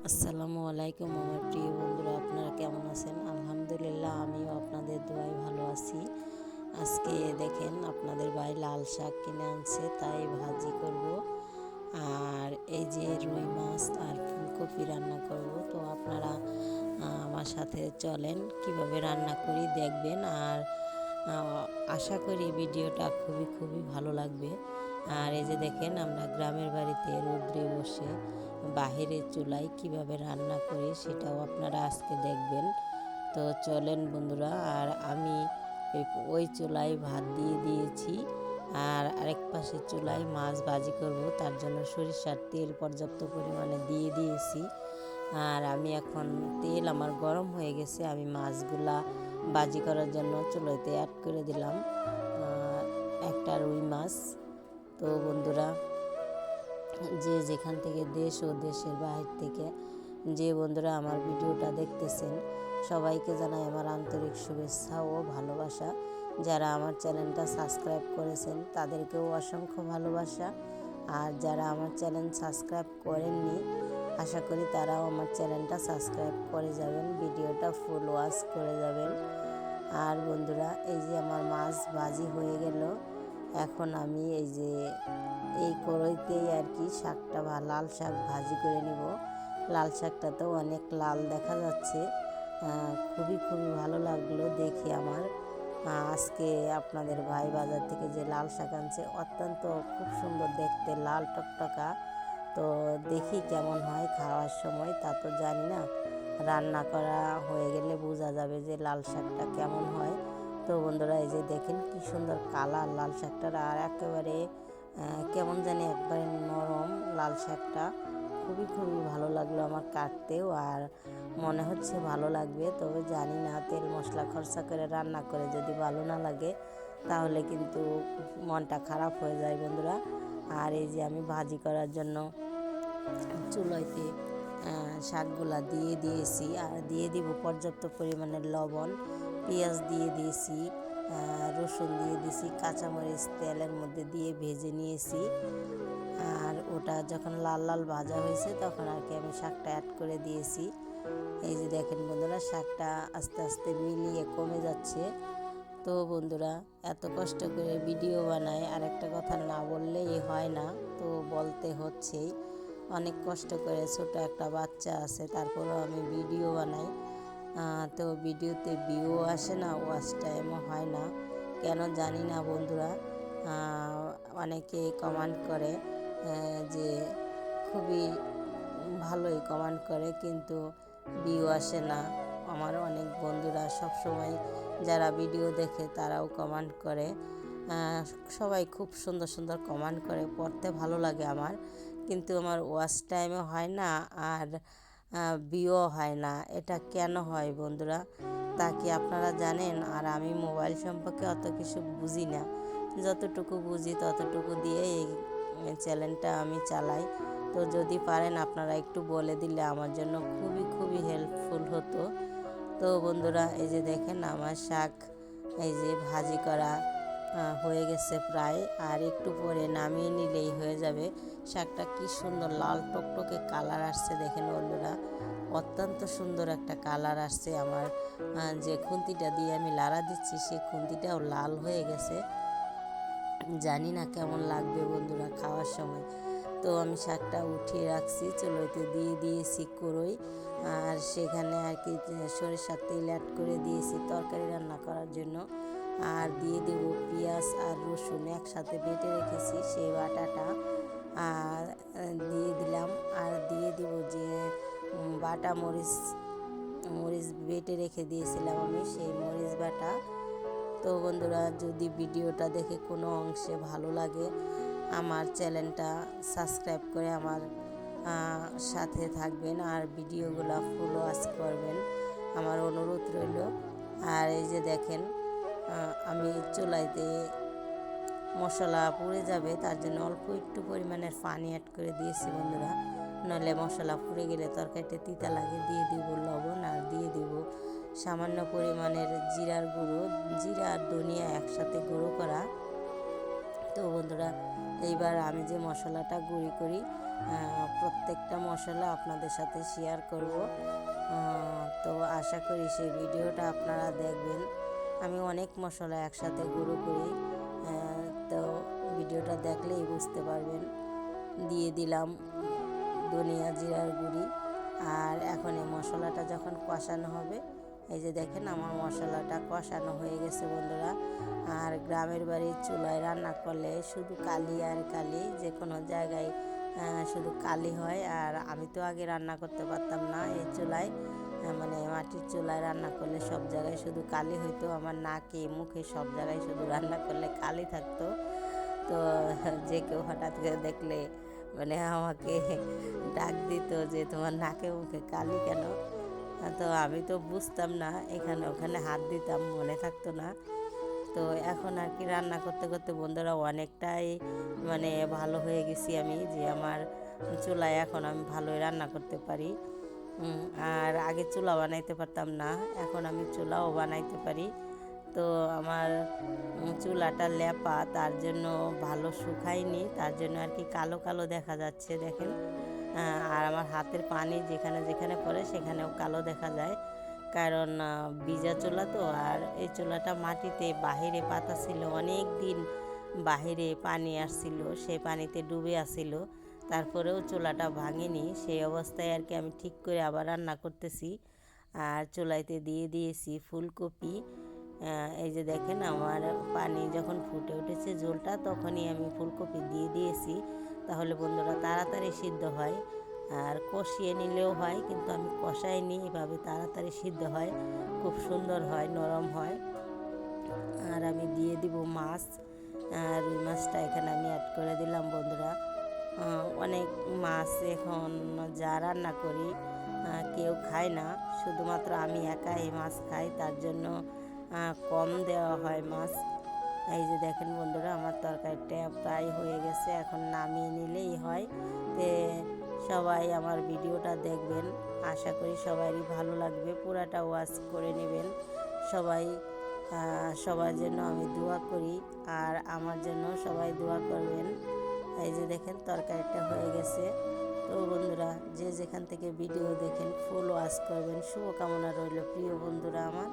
আসসালামু আলাইকুম আমার প্রিয় বন্ধুরা, আপনারা কেমন আছেন? আলহামদুলিল্লাহ, আমিও আপনাদের দোয়ায় ভালো আছি। আজকে দেখেন আপনাদের ভাই লাল শাক কিনে আনছে, তাই ভাজি করব। আর এই যে রুই মাছ আর ফুলকপি রান্না করব। তো আপনারা আমার সাথে চলেন, কিভাবে রান্না করি দেখবেন। আর আশা করি ভিডিওটা খুবই খুবই ভালো লাগবে। আর এই যে দেখেন, আমরা গ্রামের বাড়িতে রৌদ্রে বসে বাহিরের চুলায় কিভাবে রান্না করি সেটাও আপনারা আজকে দেখবেন। তো চলেন বন্ধুরা। আর আমি ওই চুলায় ভাত দিয়ে দিয়েছি, আর আরেক পাশে চুলায় মাছ ভাজি করব, তার জন্য সরিষার তেল পর্যাপ্ত পরিমাণে দিয়ে দিয়েছি। আর আমি এখন তেল আমার গরম হয়ে গেছে, আমি মাছগুলা ভাজি করার জন্য চুলাইতে অ্যাড করে দিলাম একটা রুই মাছ। তো বন্ধুরা, যে যেখান থেকে দেশ ও দেশের বাহির থেকে যে বন্ধুরা আমার ভিডিওটা দেখতেছেন, সবাইকে জানাই আমার আন্তরিক শুভেচ্ছা ও ভালোবাসা। যারা আমার চ্যানেলটা সাবস্ক্রাইব করেছেন তাদেরকেও অসংখ্য ভালোবাসা। আর যারা আমার চ্যানেল সাবস্ক্রাইব করেননি, আশা করি তারাও আমার চ্যানেলটা সাবস্ক্রাইব করে যাবেন, ভিডিওটা ফুল ওয়াচ করে যাবেন। আর বন্ধুরা, এই যে আমার মাছ ভাজি হয়ে গেল। এখন আমি এই কড়াইতেই আর কি শাকটা লাল শাক ভাজি করে নিব। লাল শাকটা তো অনেক লাল দেখা যাচ্ছে, খুবই খুবই ভালো লাগলো দেখি আমার। আজকে আপনাদের ভাই বাজার থেকে যে লাল শাক আনছে, অত্যন্ত খুব সুন্দর দেখতে, লাল টকটকা। তো দেখি কেমন হয় খাওয়ার সময়, তা তো জানি না, রান্না করা হয়ে গেলে বোঝা যাবে যে লাল শাকটা কেমন হয়। তো বন্ধুরা, এই যে দেখেন কি সুন্দর কালার লাল শাকটার, আর একেবারে কেমন জানি একবারে নরম লাল শাকটা। খুবই খুবই ভালো লাগলো আমার কাটতেও, আর মনে হচ্ছে ভালো লাগবে। তবে জানি না, তেল মশলা খরচা করে রান্না করে যদি ভালো না লাগে তাহলে কিন্তু মনটা খারাপ হয়ে যায় বন্ধুরা। আর এই যে আমি ভাজি করার জন্য চুলাইতে শাকগুলা দিয়ে দিয়েছি, আর দিয়ে দিব পর্যাপ্ত পরিমাণের লবণ, পেঁয়াজ দিয়ে দিয়েছি, রসুন দিয়ে দিয়েছি, কাঁচামরিচ তেলের মধ্যে দিয়ে ভেজে নিয়েছি। আর ওটা যখন লাল লাল ভাজা হয়েছে তখন আর কি আমি শাকটা অ্যাড করে দিয়েছি। এই যে দেখেন বন্ধুরা, শাকটা আস্তে আস্তে মিলিয়ে কমে যাচ্ছে। তো বন্ধুরা, এত কষ্ট করে ভিডিও বানাই, আর একটা কথা না বললেই হয় না, তো বলতে হচ্ছেই। অনেক কষ্ট করে, ছোট একটা বাচ্চা আছে, তারপরেও আমি ভিডিও বানাই। তো ভিডিওতে ভিউ আসে না, ওয়াচ টাইমও হয় না, কেন জানি না বন্ধুরা। অনেকে কমেন্ট করে যে খুবই ভালোই কমেন্ট করে, কিন্তু ভিউ আসে না। আমার অনেক বন্ধুরা সবসময় যারা ভিডিও দেখে তারাও কমেন্ট করে, সবাই খুব সুন্দর সুন্দর কমেন্ট করে, পড়তে ভালো লাগে আমার, কিন্তু আমার ওয়াচ টাইমও হয় না, আর ভিউও হয় না। এটা কেন হয় বন্ধুরা, তা কি আপনারা জানেন? আর আমি মোবাইল সম্পর্কে অত কিছু বুঝি না, যতটুকু বুঝি ততটুকু দিয়ে এই চ্যানেলটা আমি চালাই। তো যদি পারেন আপনারা একটু বলে দিলে আমার জন্য খুবই খুবই হেল্পফুল হতো। তো বন্ধুরা, এই যে দেখেন আমার শাক এই যে ভাজি করা হয়ে গেছে প্রায়, আর একটু পরে নামিয়ে নিলেই হয়ে যাবে। শাকটা কি সুন্দর লাল টকটকে কালার আসছে দেখেন বন্ধুরা, অত্যন্ত সুন্দর একটা কালার আসছে। আমার যে খুন্তিটা দিয়ে আমি লাড়া দিচ্ছি সেই খুন্তিটাও লাল হয়ে গেছে। জানি না কেমন লাগবে বন্ধুরা খাওয়ার সময়। তো আমি শাকটা উঠিয়ে রাখছি, চুলোতে দিয়ে দিয়েছি কড়াই, আর সেখানে আর কি সরিষার তেল অ্যাড করে দিয়েছি তরকারি রান্না করার জন্য। আর দিয়ে দেব পেঁয়াজ আর রসুন একসাথে বেটে রেখেছি সেই বাটাটা, আর দিয়ে দিলাম। আর দিয়ে দিব যে বাটা মরিচ, মরিচ বেটে রেখে দিয়েছিলাম আমি, সেই মরিচ বাটা। তো বন্ধুরা, যদি ভিডিওটা দেখে কোনো অংশে ভালো লাগে, আমার চ্যানেলটা সাবস্ক্রাইব করে আমার সাথে থাকবেন, আর ভিডিওগুলো ফুল ওয়াচ করবেন, আমার অনুরোধ রইল। আর এই যে দেখেন, আমি চুলাইতে মশলা পুড়ে যাবে তার জন্য অল্প একটু পরিমাণের পানি অ্যাড করে দিয়েছি বন্ধুরা, নইলে মশলা পুড়ে গেলে তরকারিতে তিতা লাগে। দিয়ে দিব লবণ, আর দিয়ে দিব সামান্য পরিমাণের জিরার গুঁড়ো, জিরা আর ধনিয়া একসাথে গুঁড়ো করা। তো বন্ধুরা, এইবার আমি যে মশলাটা গুঁড়ি করি প্রত্যেকটা মশলা আপনাদের সাথে শেয়ার করব। তো আশা করি সেই ভিডিওটা আপনারা দেখবেন। আমি অনেক মশলা একসাথে গুঁড়ো করি, তো ভিডিওটা দেখলেই বুঝতে পারবেন। দিয়ে দিলাম ধনিয়া জিরার গুঁড়ি। আর এখন এই মশলাটা যখন কষানো হবে, এই যে দেখেন আমার মশলাটা কষানো হয়ে গেছে বন্ধুরা। আর গ্রামের বাড়ির চুলায় রান্না করলে শুধু কালি আর কালি, যে কোনো জায়গায় শুধু কালি হয়। আর আমি তো আগে রান্না করতে পারতাম না এই চুলায়, মানে মাটির চুলায় রান্না করলে সব জায়গায় শুধু কালি হইতো, আমার নাকে মুখে সব জায়গায় শুধু রান্না করলে কালি থাকতো। তো যে কেউ হঠাৎ করে দেখলে মানে আমাকে ডাক দিত যে তোমার নাকে মুখে কালি কেন। তো আমি তো বুঝতাম না, এখানে ওখানে হাত দিতাম, মনে থাকতো না। তো এখন আর কি রান্না করতে করতে বন্ধুরা অনেকটাই মানে ভালো হয়ে গেছি আমি, যে আমার চুলায় এখন আমি ভালোই রান্না করতে পারি। আর আগে চুলা বানাইতে পারতাম না, এখন আমি চুলাও বানাইতে পারি। তো আমার চুলাটা ল্যাপা, তার জন্য ভালো শুকায়নি, তার জন্য আর কি কালো কালো দেখা যাচ্ছে দেখেন। আর আমার হাতের পানি যেখানে যেখানে পড়ে সেখানেও কালো দেখা যায়, কারণ ভিজা চুলা তো। আর এই চুলাটা মাটিতে বাহিরে পাতা ছিল, অনেক দিন বাহিরে পানি আসছিল, সেই পানিতে ডুবে আসছিল, তারপরেও চুলাটা ভাঙেনি। সেই অবস্থায় আর কি আমি ঠিক করে আবার রান্না করতেছি। আর চুলাইতে দিয়ে দিয়েছি ফুলকপি। এই যে দেখেন আমার পানি যখন ফুটে উঠেছে ঝোলটা, তখনই আমি ফুলকপি দিয়ে দিয়েছি, তাহলে বন্ধুরা তাড়াতাড়ি সিদ্ধ হয়। আর কষিয়ে নিলেও হয়, কিন্তু আমি কষাইনি, এভাবে তাড়াতাড়ি সিদ্ধ হয়, খুব সুন্দর হয়, নরম হয়। আর আমি দিয়ে দিব মাছ, রুই মাছটা এখানে আমি অ্যাড করে দিলাম বন্ধুরা। অনেক মাছ এখন যা রান্না করি কেউ খায় না, শুধুমাত্র আমি একা এই মাছ খাই, তার জন্য কম দেওয়া হয় মাছ। এই যে দেখেন বন্ধুরা আমার তরকারিটা প্রায় হয়ে গেছে, এখন নামিয়ে নিলেই হয়। তে সবাই আমার ভিডিওটা দেখবেন, আশা করি সবারই ভালো লাগবে, পুরাটা ওয়াচ করে নেবেন সবাই। সবার জন্য আমি দোয়া করি, আর আমার জন্য সবাই দোয়া করবেন। এই যে দেখেন তরকারিটা হয়ে গেছে। তো বন্ধুরা যে যেখান থেকে ভিডিও দেখেন ফুল ওয়াচ করবেন, শুভকামনা রইল প্রিয় বন্ধুরা আমার।